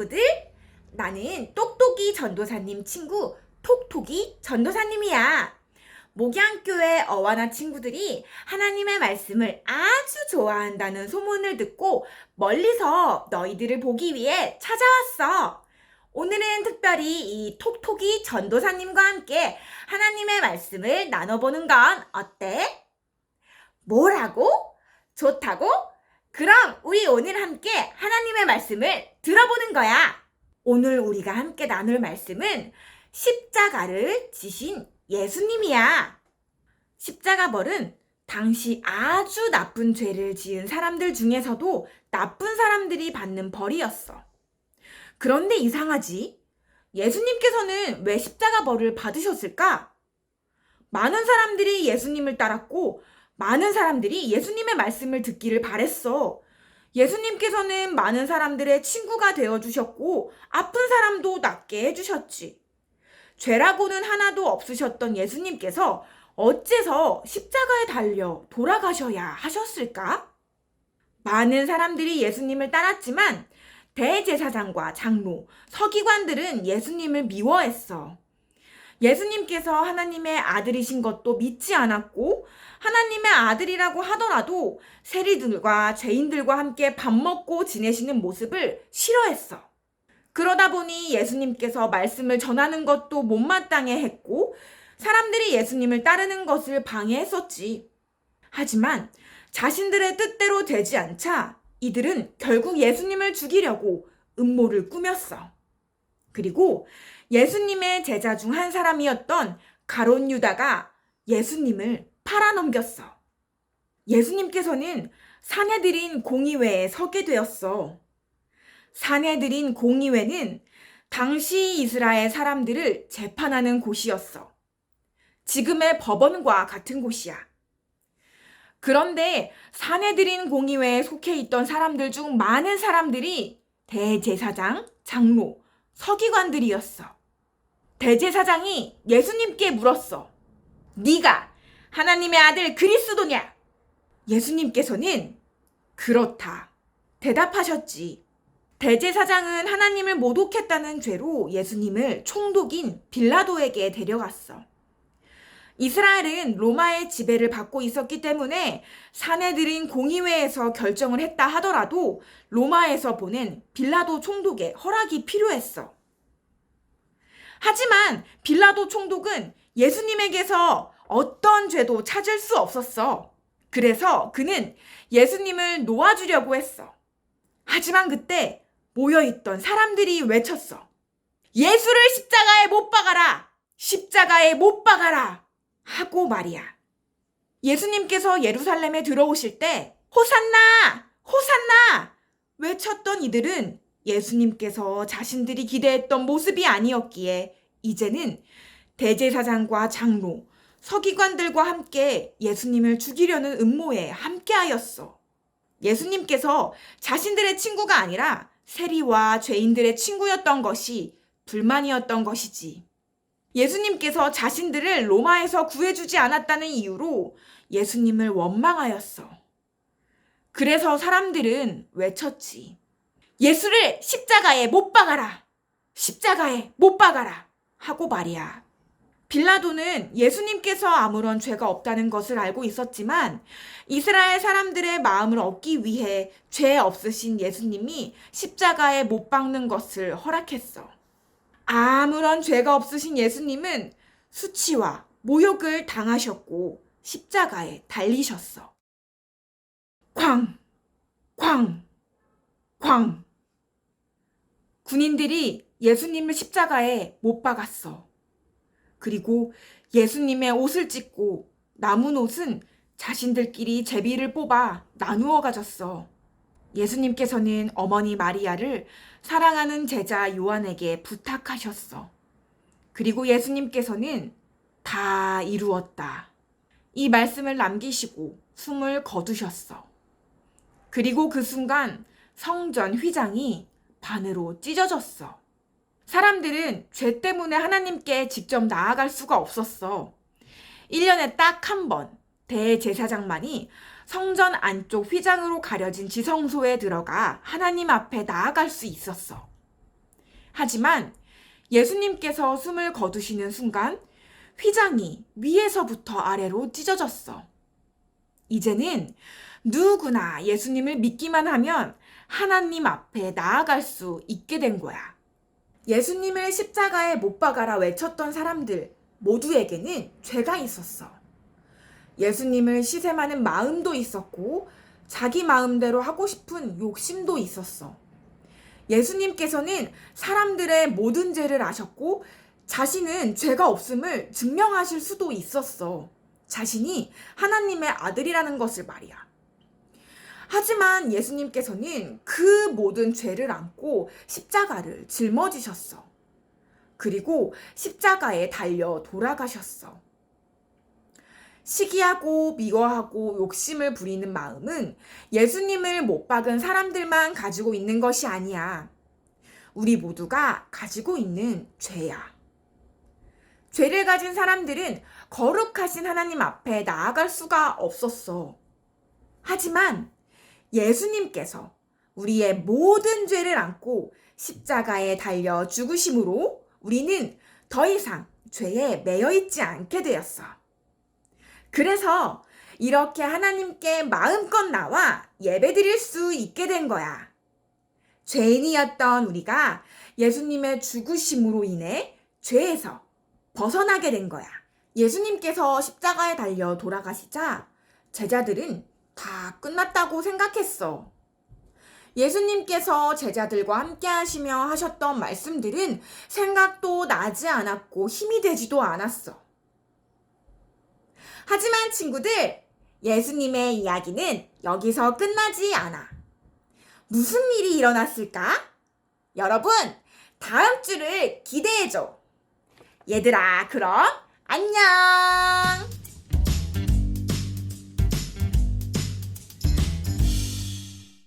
친구들, 나는 똑똑이 전도사님 친구 톡톡이 전도사님이야. 목양교회 어와나 친구들이 하나님의 말씀을 아주 좋아한다는 소문을 듣고 멀리서 너희들을 보기 위해 찾아왔어. 오늘은 특별히 이 톡톡이 전도사님과 함께 하나님의 말씀을 나눠보는 건 어때? 뭐라고? 좋다고? 그럼 우리 오늘 함께 하나님의 말씀을 들어보는 거야. 오늘 우리가 함께 나눌 말씀은 십자가를 지신 예수님이야. 십자가 벌은 당시 아주 나쁜 죄를 지은 사람들 중에서도 나쁜 사람들이 받는 벌이었어. 그런데 이상하지? 예수님께서는 왜 십자가 벌을 받으셨을까? 많은 사람들이 예수님을 따랐고 많은 사람들이 예수님의 말씀을 듣기를 바랬어. 예수님께서는 많은 사람들의 친구가 되어주셨고 아픈 사람도 낫게 해주셨지. 죄라고는 하나도 없으셨던 예수님께서 어째서 십자가에 달려 돌아가셔야 하셨을까? 많은 사람들이 예수님을 따랐지만 대제사장과 장로, 서기관들은 예수님을 미워했어. 예수님께서 하나님의 아들이신 것도 믿지 않았고 하나님의 아들이라고 하더라도 세리들과 죄인들과 함께 밥 먹고 지내시는 모습을 싫어했어. 그러다 보니 예수님께서 말씀을 전하는 것도 못마땅해 했고 사람들이 예수님을 따르는 것을 방해했었지. 하지만 자신들의 뜻대로 되지 않자 이들은 결국 예수님을 죽이려고 음모를 꾸몄어. 그리고 예수님의 제자 중 한 사람이었던 가롯 유다가 예수님을 팔아넘겼어. 예수님께서는 산헤드린 공의회에 서게 되었어. 산헤드린 공의회는 당시 이스라엘 사람들을 재판하는 곳이었어. 지금의 법원과 같은 곳이야. 그런데 산헤드린 공의회에 속해 있던 사람들 중 많은 사람들이 대제사장, 장로, 서기관들이었어. 대제사장이 예수님께 물었어. 네가 하나님의 아들 그리스도냐? 예수님께서는 그렇다 대답하셨지. 대제사장은 하나님을 모독했다는 죄로 예수님을 총독인 빌라도에게 데려갔어. 이스라엘은 로마의 지배를 받고 있었기 때문에 산헤드린 공의회에서 결정을 했다 하더라도 로마에서 보낸 빌라도 총독의 허락이 필요했어. 하지만 빌라도 총독은 예수님에게서 어떤 죄도 찾을 수 없었어. 그래서 그는 예수님을 놓아주려고 했어. 하지만 그때 모여있던 사람들이 외쳤어. 예수를 십자가에 못 박아라! 십자가에 못 박아라! 하고 말이야. 예수님께서 예루살렘에 들어오실 때 호산나! 호산나! 외쳤던 이들은 예수님께서 자신들이 기대했던 모습이 아니었기에 이제는 대제사장과 장로, 서기관들과 함께 예수님을 죽이려는 음모에 함께하였어. 예수님께서 자신들의 친구가 아니라 세리와 죄인들의 친구였던 것이 불만이었던 것이지. 예수님께서 자신들을 로마에서 구해주지 않았다는 이유로 예수님을 원망하였어. 그래서 사람들은 외쳤지. 예수를 십자가에 못 박아라! 십자가에 못 박아라! 하고 말이야. 빌라도는 예수님께서 아무런 죄가 없다는 것을 알고 있었지만 이스라엘 사람들의 마음을 얻기 위해 죄 없으신 예수님이 십자가에 못 박는 것을 허락했어. 아무런 죄가 없으신 예수님은 수치와 모욕을 당하셨고 십자가에 달리셨어. 쾅! 쾅! 쾅! 군인들이 예수님을 십자가에 못 박았어. 그리고 예수님의 옷을 찢고 남은 옷은 자신들끼리 제비를 뽑아 나누어 가졌어. 예수님께서는 어머니 마리아를 사랑하는 제자 요한에게 부탁하셨어. 그리고 예수님께서는 다 이루었다. 이 말씀을 남기시고 숨을 거두셨어. 그리고 그 순간 성전 휘장이 반으로 찢어졌어. 사람들은 죄 때문에 하나님께 직접 나아갈 수가 없었어. 1년에 딱 한 번 대제사장만이 성전 안쪽 휘장으로 가려진 지성소에 들어가 하나님 앞에 나아갈 수 있었어. 하지만 예수님께서 숨을 거두시는 순간 휘장이 위에서부터 아래로 찢어졌어. 이제는 누구나 예수님을 믿기만 하면 하나님 앞에 나아갈 수 있게 된 거야. 예수님을 십자가에 못 박아라 외쳤던 사람들 모두에게는 죄가 있었어. 예수님을 시샘하는 마음도 있었고 자기 마음대로 하고 싶은 욕심도 있었어. 예수님께서는 사람들의 모든 죄를 아셨고 자신은 죄가 없음을 증명하실 수도 있었어. 자신이 하나님의 아들이라는 것을 말이야. 하지만 예수님께서는 그 모든 죄를 안고 십자가를 짊어지셨어. 그리고 십자가에 달려 돌아가셨어. 시기하고 미워하고 욕심을 부리는 마음은 예수님을 못 박은 사람들만 가지고 있는 것이 아니야. 우리 모두가 가지고 있는 죄야. 죄를 가진 사람들은 거룩하신 하나님 앞에 나아갈 수가 없었어. 하지만 예수님께서 우리의 모든 죄를 안고 십자가에 달려 죽으심으로 우리는 더 이상 죄에 매여 있지 않게 되었어. 그래서 이렇게 하나님께 마음껏 나와 예배드릴 수 있게 된 거야. 죄인이었던 우리가 예수님의 죽으심으로 인해 죄에서 벗어나게 된 거야. 예수님께서 십자가에 달려 돌아가시자 제자들은 다 끝났다고 생각했어. 예수님께서 제자들과 함께 하시며 하셨던 말씀들은 생각도 나지 않았고 힘이 되지도 않았어. 하지만 친구들, 예수님의 이야기는 여기서 끝나지 않아. 무슨 일이 일어났을까? 여러분, 다음 주를 기대해줘. 얘들아, 그럼 안녕!